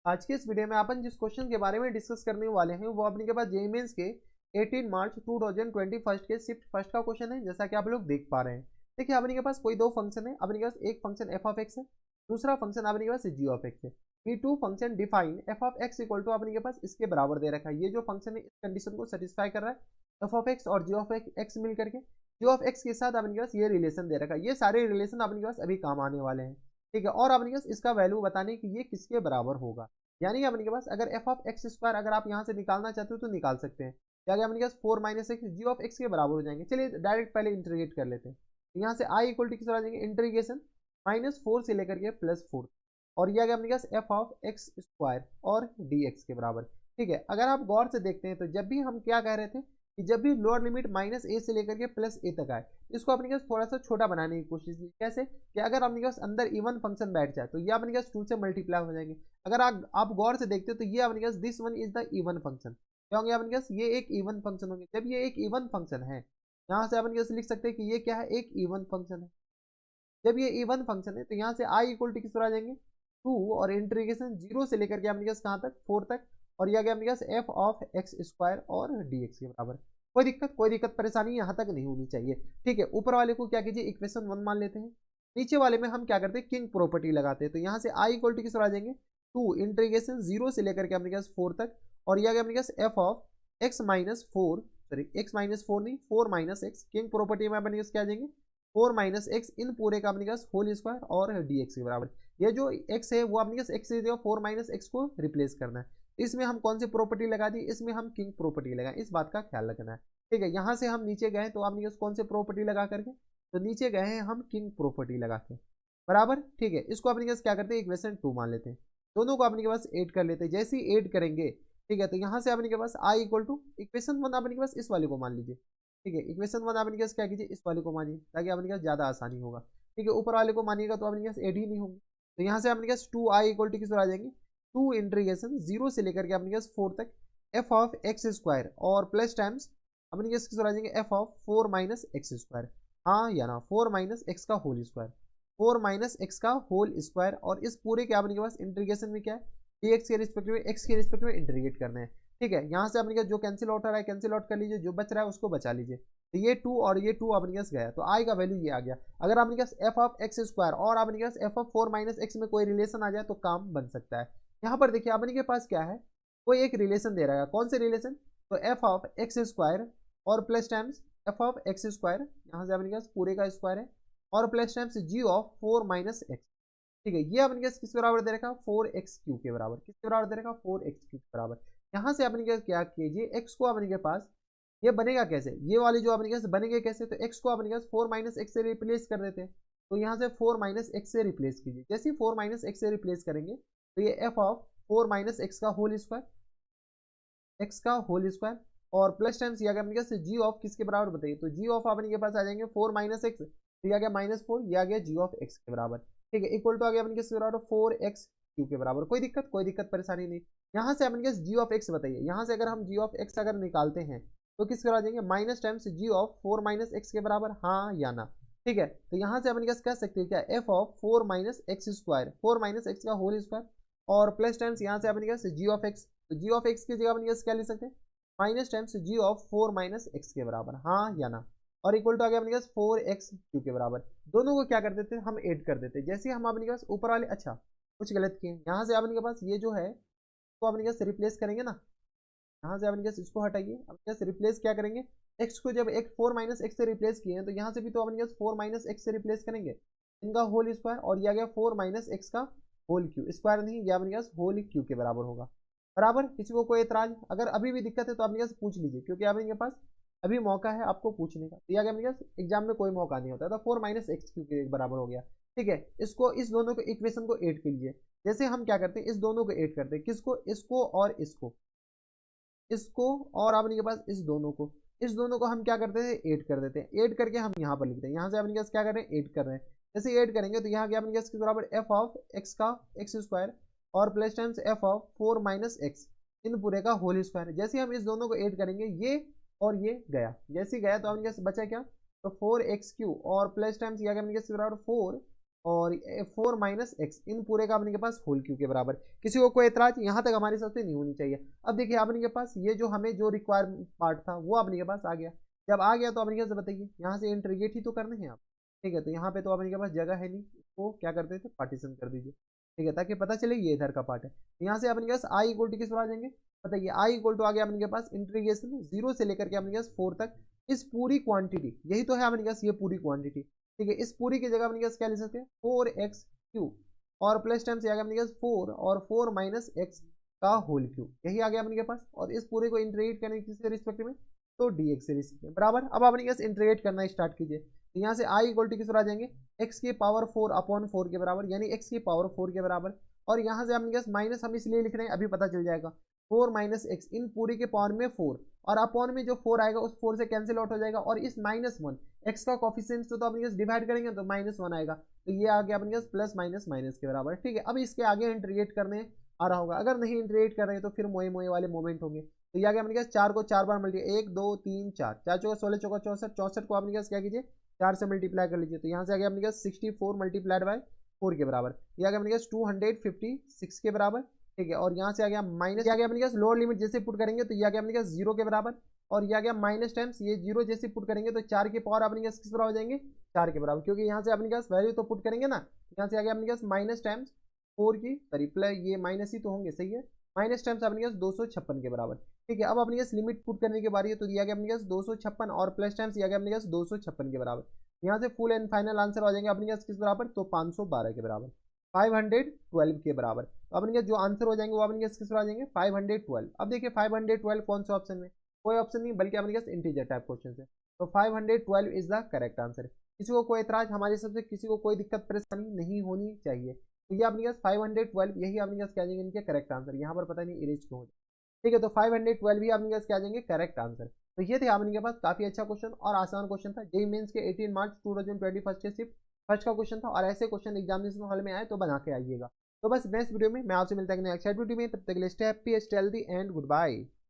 आज के इस वीडियो में अपन जिस क्वेश्चन के बारे में डिस्कस करने वाले हैं वो अपने के पास जेईई मेंस के 18 मार्च 2021 के शिफ्ट फर्स्ट का क्वेश्चन है, जैसा कि आप लोग देख पा रहे हैं। देखिए अपने के पास कोई दो फंक्शन है, अपने के पास एक फंक्शन एफ ऑफ एक्स है, दूसरा फंक्शन अपने के पास जी ऑफ एक्स है। ये two function define f of x equal to अपने के पास इसके बराबर दे रखा है। ये जो फंक्शन है इस कंडीशन को सेटिस्फाई कर रहा है। एफ ऑफ एक्स और जी ऑफ एक्स मिल करके जी ऑफ एक्स के साथ अपने के पास ये रिलेशन दे रखा है। ये सारे रिलेशन अपने के पास अभी काम आने वाले हैं, ठीक है। और अपने के पास इसका वैल्यू बताने की ये किसके बराबर होगा, यानी अपने के पास अगर एफ ऑफ एक्स स्क्वायर अगर आप यहाँ से निकालना चाहते हो तो निकाल सकते हैं। क्या गया अपने पास 4 minus x g of x के बराबर हो जाएंगे। चलिए डायरेक्ट पहले इंटीग्रेट कर लेते हैं। यहाँ से आई इक्वल टू किस तरह आ जाएंगे, इंटीग्रेशन -4 से लेकर के +4, और यह गया अपने पास एफ ऑफ एक्स स्क्वायर और डी एक्स के बराबर, ठीक है। अगर आप गौर से देखते हैं तो जब भी हम क्या कह रहे थे कि जब भी लोअर लिमिट -a से लेकर के +a तक आए, इसको अपने पास थोड़ा सा छोटा बनाने की कोशिश की। कैसे कि अगर अपने पास अंदर इवन फंक्शन बैठ जाए तो ये अपने पास 2 से मल्टीप्लाई हो जाएंगे। अगर आप गौर से देखते हो तो ये अपने पास this one is the even function, क्या होंगे अपने पास ये एक इवन फंक्शन होंगे। जब ये एक इवन फंक्शन है, यहाँ से अपने पास लिख सकते हैं कि ये क्या है, एक इवन फंक्शन है। जब ये इवन फंक्शन है तो यहाँ से आई इक्वल टू किस तरह आ जाएंगे 2, और इंटीग्रेशन 0 से लेकर के अपने पास कहाँ तक 4 तक, और यह गया अपने पास एफ ऑफ एक्स स्क्वायर और डी एक्स के बराबर। कोई दिक्कत परेशानी यहाँ तक नहीं होनी चाहिए, ठीक है। ऊपर वाले को क्या कीजिए इक्वेशन 1 मान लेते हैं, नीचे वाले में हम क्या करते हैं किंग प्रॉपर्टी लगाते हैं। तो यहाँ से आई इक्वल टू किस तरह आ जाएंगे 2 इंटीग्रेशन 0 से लेकर के अपने पास 4 तक, और यह गया अपने पास f of x minus 4, sorry x minus 4 नहीं 4 माइनस एक्स, किंग प्रॉपर्टी में अपने पास क्या आ जाएंगे 4 माइनस एक्स इन पूरे का अपने पास होल स्क्वायर और डी एक्स के बराबर। ये जो एक्स है वो अपने पास एक्स से 4 माइनस एक्स को रिप्लेस करना है। इसमें हम कौन सी प्रॉपर्टी लगा दी, इसमें हम किंग प्रॉपर्टी लगाए, इस बात का ख्याल रखना है, ठीक है। यहाँ से हम नीचे गए तो अपने पास कौन से प्रॉपर्टी लगा करके, तो नीचे गए हैं हम किंग प्रॉपर्टी लगा के, बराबर, ठीक है। इसको अपने पास क्या करते हैं इक्वेशन 2 मान लेते हैं, दोनों को अपने के पास ऐड कर लेते हैं। जैसे ही ऐड करेंगे, ठीक है, तो यहाँ से अपने के पास आई इक्वल टू इक्वेशन 1 अपने के पास इस वाले को मान लीजिए, ठीक है। इक्वेशन 1 अपने पास क्या कीजिए इस वाले को मानिए ताकि अपने पास ज़्यादा आसानी होगा, ठीक है। ऊपर वाले को मानिएगा तो अपने पास ऐड ही नहीं होंगे। तो यहाँ से अपने पास 2 आई इक्वल टू किस आ जाएंगे 2 इंटीग्रेशन 0 से लेकर के अपने पास 4 तक एफ ऑफ एक्स स्क्वायर और प्लस टाइम्स अपने पास किस आ जाएंगे F of 4 minus x square, हाँ या ना 4 माइनस एक्स का होल स्क्वायर, 4 माइनस एक्स का होल स्क्वायर, और इस पूरे के अपने के पास इंटीग्रेशन में क्या है डी एक्स के रिस्पेक्टिव में एक्स के रिस्पेक्टिव में इंटीग्रेट करना है, ठीक है। यहाँ से अपने का जो कैंसिल आउट हो रहा है कैंसिल आउट कर लीजिए, जो बच रहा है उसको बचा लीजिए। तो ये 2 और ये 2 अपने पास गया, तो आई का वैल्यू ये आ गया। अगर आपके पास एफ ऑफ एक्स स्क्वायर और आपके पास एफ ऑफ 4 माइनस एक्स में कोई रिलेशन आ जाए तो काम बन सकता है। यहाँ पर देखिए अपने के पास क्या है, कोई एक रिलेशन दे रहा है, कौन से रिलेशन, तो एफ ऑफ एक्स स्क्वायर और plus times f of x square, यहाँ से अपने पास पूरे का स्क्वायर है, और plus times g of 4 minus x, ठीक है। ये अपने पास किसके बराबर दे रखा 4x³ के बराबर, किसके बराबर दे रखा 4x³ के बराबर। यहाँ से अपने पास क्या कीजिए x को अपने के पास ये बनेगा कैसे, ये वाली जो अपने पास बनेंगे कैसे, तो x को अपने पास 4 माइनस एक्स से रिप्लेस कर देते हैं। तो यहाँ से 4 माइनस एक्स से रिप्लेस कीजिए, जैसे ही 4 माइनस एक्स से रिप्लेस करेंगे तो ये एफ ऑफ 4 माइनस एक्स का होल स्क्वायर, एक्स का होल स्क्वायर, और प्लस टाइम्स या अपने पास जी ऑफ किसके बराबर बताइए, तो जी ऑफ अपने के पास आ जाएंगे 4 माइनस एक्स, तो यह आ गया -4, यह आ गया जी ऑफ एक्स के बराबर, ठीक है। इक्वल टू आ गया अपने किसके बराबर 4x³ के बराबर। कोई दिक्कत परेशानी नहीं। यहाँ से अपने जी ऑफ एक्स बताइए, यहाँ से अगर हम जी ऑफ एक्स अगर निकालते हैं तो किसके बराबर आ जाएंगे minus times g of 4 minus x के बराबर, हाँ या ना, ठीक है। तो यहाँ से अपने कह सकते हैं क्या F of 4 minus x square, 4 minus x का होल स्क्वायर, और प्लस टाइम्स यहाँ से अपने जी ऑफ एक्स, तो जी ऑफ एक्स की जगह अपने क्या लिख सकते हैं minus times g of 4 minus x के बराबर, हाँ या ना, और इक्वल टू आ गया अपने पास 4x³ के बराबर। दोनों को क्या कर देते हैं हम ऐड कर देते हैं। जैसे हम अपने पास ऊपर वाले, अच्छा कुछ गलत किए, यहाँ से अपने के पास ये जो है तो अपने पास रिप्लेस करेंगे ना, यहाँ से अपने पास इसको हटाइए, अपने पास रिप्लेस क्या करेंगे x को, जब एक 4 माइनस एक्स से रिप्लेस किए हैं तो यहाँ से भी तो अपने पास 4 माइनस एक्स से रिप्लेस करेंगे, इनका होल स्क्वायर, और यह गया 4 माइनस एक्स का होल क्यू, स्क्वायर नहीं यह अपने पास होल क्यू के बराबर होगा, बराबर। किसी को कोई एतराज, अगर अभी भी दिक्कत है तो अपने पास पूछ लीजिए, क्योंकि अपने पास अभी मौका है आपको पूछने का। दिया गया अपने पास एग्जाम में कोई मौका नहीं होता, तो 4 माइनस एक्स के बराबर हो गया, ठीक है। इसको इस दोनों को इक्वेशन को ऐड कीजिए। जैसे हम क्या करते हैं इस दोनों को ऐड करते हैं, किसको, इसको और इसको, इसको और अपने के पास इस दोनों को हम क्या करते हैं ऐड कर देते हैं। ऐड करके हम यहाँ पर लिखते हैं, यहाँ से अपने पास क्या कर रहे हैं ऐड कर रहे हैं। जैसे ऐड करेंगे तो यहाँ गया अपने पास किस बराबर एफ ऑफ एक्स का एक्स स्क्वायर और plus times f of 4 minus x इन पूरे का होल स्क्वायर। जैसे हम इस दोनों को ऐड करेंगे ये और ये गया, जैसे गया तो अपने पास बचा क्या, तो 4x³ और प्लस टाइम्स क्या अपने पास बराबर 4 और 4 माइनस एक्स इन पूरे का अपने के पास होल क्यू के बराबर। किसी को कोई एतराज यहाँ तक हमारे हिसाब से नहीं होनी चाहिए। अब देखिए अपने के पास ये जो हमें जो रिक्वायर पार्ट था वो अपने के पास आ गया। जब आ गया तो अपने के बताइए यहाँ से इंटीग्रेट ही तो करने हैं आप, ठीक है। तो यहाँ पे तो अपने के पास जगह है नहीं, इसको क्या करते थे पार्टीशन कर दीजिए, ठीक है, ताकि पता चले ये इधर का पार्ट है। तो यहाँ से अपने के पास आई इक्वल टू किस पर आ जाएंगे, बताइए आई इक्वल टू आ गया अपने के पास इंटीग्रेशन 0 से लेकर के अपने के पास 4 तक इस पूरी क्वांटिटी, यही तो है अपने पास ये पूरी क्वांटिटी, ठीक है। इस पूरी की जगह अपने पास क्या ले सकते हैं 4x क्यू और प्लस टाइम से आ गया अपने पास 4 और 4 माइनस एक्स का होल क्यू, यही आ गया अपने के पास। और इस पूरे को इंटीग्रेट करने किसके रिस्पेक्ट में, तो dx से रिस्पेक्ट में बराबर। अब अपने पास इंटीग्रेट करना स्टार्ट कीजिए। तो यहाँ से आई इक्वल टू किस पर आ जाएंगे x की पावर 4 अपॉन 4 के बराबर, यानी x की पावर 4 के बराबर। और यहाँ से अपने पास माइनस हम इसलिए लिख रहे हैं, अभी पता चल जाएगा 4 माइनस एक्स इन पूरी के पावर में 4 और अपॉन में जो 4 आएगा उस 4 से कैंसिल आउट हो जाएगा। और इस माइनस 1 एक्स का कॉफिशिएंट तो अपने पास डिवाइड करेंगे तो माइनस 1 आएगा, तो ये आ गया अपने पास प्लस माइनस माइनस के बराबर, ठीक है। अब इसके आगे इंटीग्रेट करने आ रहा होगा, अगर नहीं इंटीग्रेट कर रहे हैं तो फिर मोए मोए वाले मोमेंट होंगे। तो ये आ गया अपने पास 4 को 4 बार मल्टीप्लाई 1 2 3 4 4 चौका 16 चौका 64 64 को अपने पास क्या कीजिए 4 से मल्टीप्लाई कर लीजिए। तो यहाँ से आ गया अपने पास 64 मल्टीप्लाइड बाय 4 के बराबर, ये आ गया अपने पास 256 के बराबर, ठीक है। और यहाँ से आ गया माइनस, आ गया अपने पास लोअर लिमिट जैसे पुट करेंगे तो ये आ गया अपने पास 0 के बराबर। और ये आ गया माइनस टाइम्स ये 0 जैसे पुट करेंगे तो 4 के पावर अपने पास किस बराबर हो जाएंगे 4 के बराबर, क्योंकि यहाँ से अपने पास वैल्यू तो पुट करेंगे ना। यहाँ से आ गया अपने पास माइनस टाइम्स 4 की सॉरी प्लस ये माइनस ही तो होंगे, सही है, माइनस टाइम्स अपने पास 256 के बराबर, ठीक है। अब अपने पास लिमिट पुट करने की बारी है, तो दिया गया अपने पास 256 और प्लस टाइम्स दिया गया अपने पास 256 के बराबर। यहाँ से फुल एंड फाइनल आंसर आ जाएंगे अपने पास किस बराबर, तो 512 के बराबर, 512 के बराबर। तो अपने पास जो आंसर हो जाएंगे वो अपने पास किस आ जाएंगे 512। अब देखिए 512 कौन सा ऑप्शन में, कोई ऑप्शन नहीं बल्कि अपने पास इंटीजर टाइप क्वेश्चन है, तो 512 इज द करेक्ट आंसर। किसी को कोई एतराज, हमारे हिसाब से किसी को कोई दिक्कत परेशानी नहीं होनी चाहिए। तो ये अपने पास 512 यही अपने पास क्या जाएंगे इनके करेक्ट आंसर, यहाँ पर पता नहीं इरेज क्यों हो जाए, ठीक है। तो 512 ही अपने पास क्या जाएंगे करेक्ट आंसर। तो ये थे अपने के पास काफी अच्छा क्वेश्चन और आसान क्वेश्चन था, जेईई मेंस के 18 मार्च 2021 के सिर्फ फर्स्ट का क्वेश्चन था। और ऐसे क्वेश्चन एग्जामिनेशन हॉल में आए तो बना के आइएगा। तो बस नेक्स्ट वीडियो में मैं आपसे मिलता है नेक्स्ट वीडियो में, तब तक के लिए stay happy stay healthy and good bye.